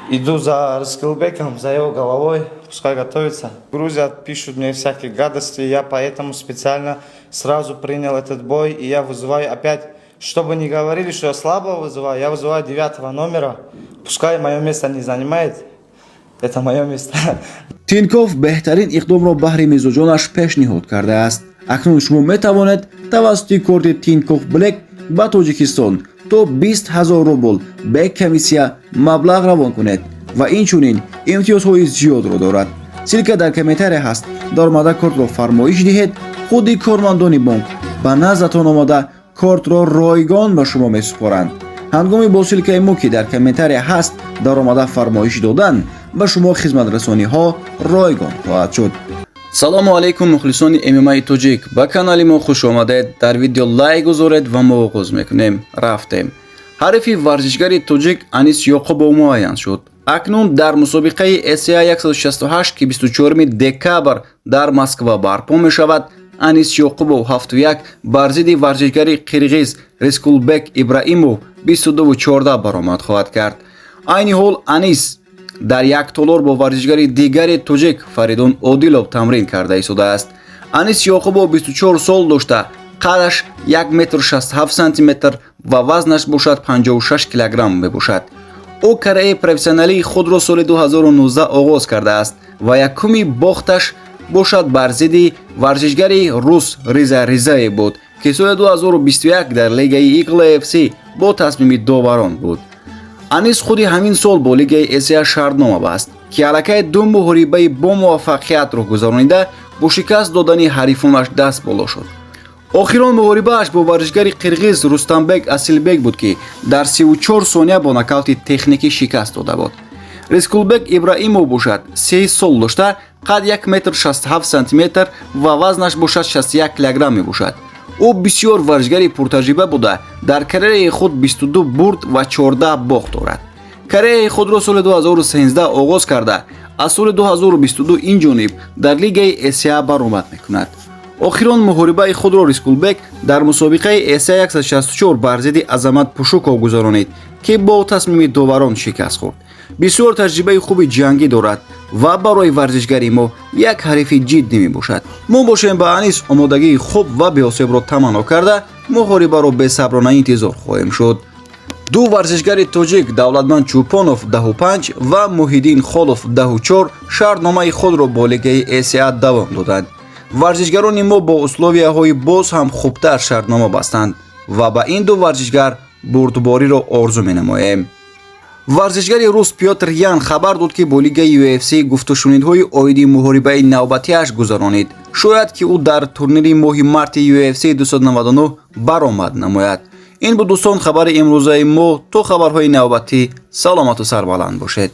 Иду за Раскылбеком, за его головой, пускай готовится. Грузия пишут мне всякие гадости, я поэтому специально сразу принял этот бой. И я вызываю опять, чтобы не говорили, что я слабого вызываю, я вызываю 9 номера. Пускай мое место не занимает, это мое место. Тинков беҳтарин иқдомро баҳри мизоҷонаш пешниҳод кардааст. Акнун шумо метавонед тавассути корти Тинков Блек ба Тоҷикистон то 20 000 рубл бе комиссия маблағ равон кунед ва инчунин имтиёзҳои зиёдро дорад. Силка дар комментария ҳаст. Дар омада кортро фармоиш диҳед, худи кормандони бонк ба наздатон омада кортро ройгон ба шумо месупоранд. ҳангоми бо силкаи мо ки дар комментария ҳаст дар омада фармоиш додан ба шумо хизматрасониҳо ройгон хоҳад шуд. салому алайкум мухлисони MMA тоҷик, ба канали мо хуш омадед. Дар видео лайк гузоред ва мо оғоз мекунем. Рафтем. ҳарифи варзишгари тоҷик Анис Йоқубов муайян шуд. акнун дар мусобиқаи SCA 168 ки 24 декабр дар Москва барпо мешавад, Анис Йоқубов 71 бар зидди варзишгари қирғиз Рискулбек Ибраимов 22-14 баромад хоҳад кард. айни ҳол Анис дар як толор бо варзишгари дигари тоҷик Фаридун Одилов тамрин карда истодааст. Анис Йоқубов 24 сол дошта, қадаш 1,67 см ва вазнаш бошад 56 кг мебошад. ӯ карияи профессионалии худро соли 2019 оғоз кардааст ва якуми бохташ бошад бар зидди варзишгари рус Риза Ризаев буд, ки соли 2021 дар лигаи IGLFC бо тасмими доварон буд. Анис худи ҳамин сол бо лигаи SCA шартнома баст, ки аллакай ду муҳорибаи бо муваффақиятро гузаронида бо шикаст додани ҳарифонаш даст боло шуд. охирон муҳорибааш бо варзишгари қирғиз Рустамбек Асилбек буд, ки дар 34 сония бо нокаути техникӣ шикаст дода буд. Рискулбек Ибраимов бошад 30 сол дошта, қад 1,67 см ва вазнаш бошад 61 кг мебошад. ӯ бисёр варзишгари пуртаҷриба буда, дар карияи худ 22 бурд ва 14 бохт дорад. карияи худро соли 2013 оғоз карда, аз соли 2022 инҷониб дар лигаи SCA баромад мекунад. охирон муҳорибаи худро Рискулбек дар мусобиқаи SCA 164 бар зидди Азамат Пушуков гузаронид, ки бо тасмими доварон шикаст хӯрд. бисёр таҷрибаи хуби ҷангӣ дорад ва барои варзишгари мо як ҳарифи ҷиддӣ мебошад. мо бошем ба Анис омодагии хуб ва беосебро таманно карда, муҳорибаро бесаброна интизор хоҳем шуд. ду варзишгари тоҷик Давлатманд Чӯпонов 15 ва Муҳиддин Холов 14 шартномаи худро бо лигаи SCA давом доданд. варзишгарони мо бо условияҳои боз ҳам хубтар шартнома бастанд ва ба ин ду варзишгар бурдбориро орзу менамоем. варзишгари рус Пётр Ян хабар дод, ки бо лигаи UFC гуфтушунидҳои оиди муҳорибаи навбатиаш гузаронид. шояд ки ӯ дар турнири моҳи марти UFC 299 баромад намояд. ин буд дӯстон хабари имрӯзаи мо. то хабарҳои навбатӣ саломату сарбаланд бошед.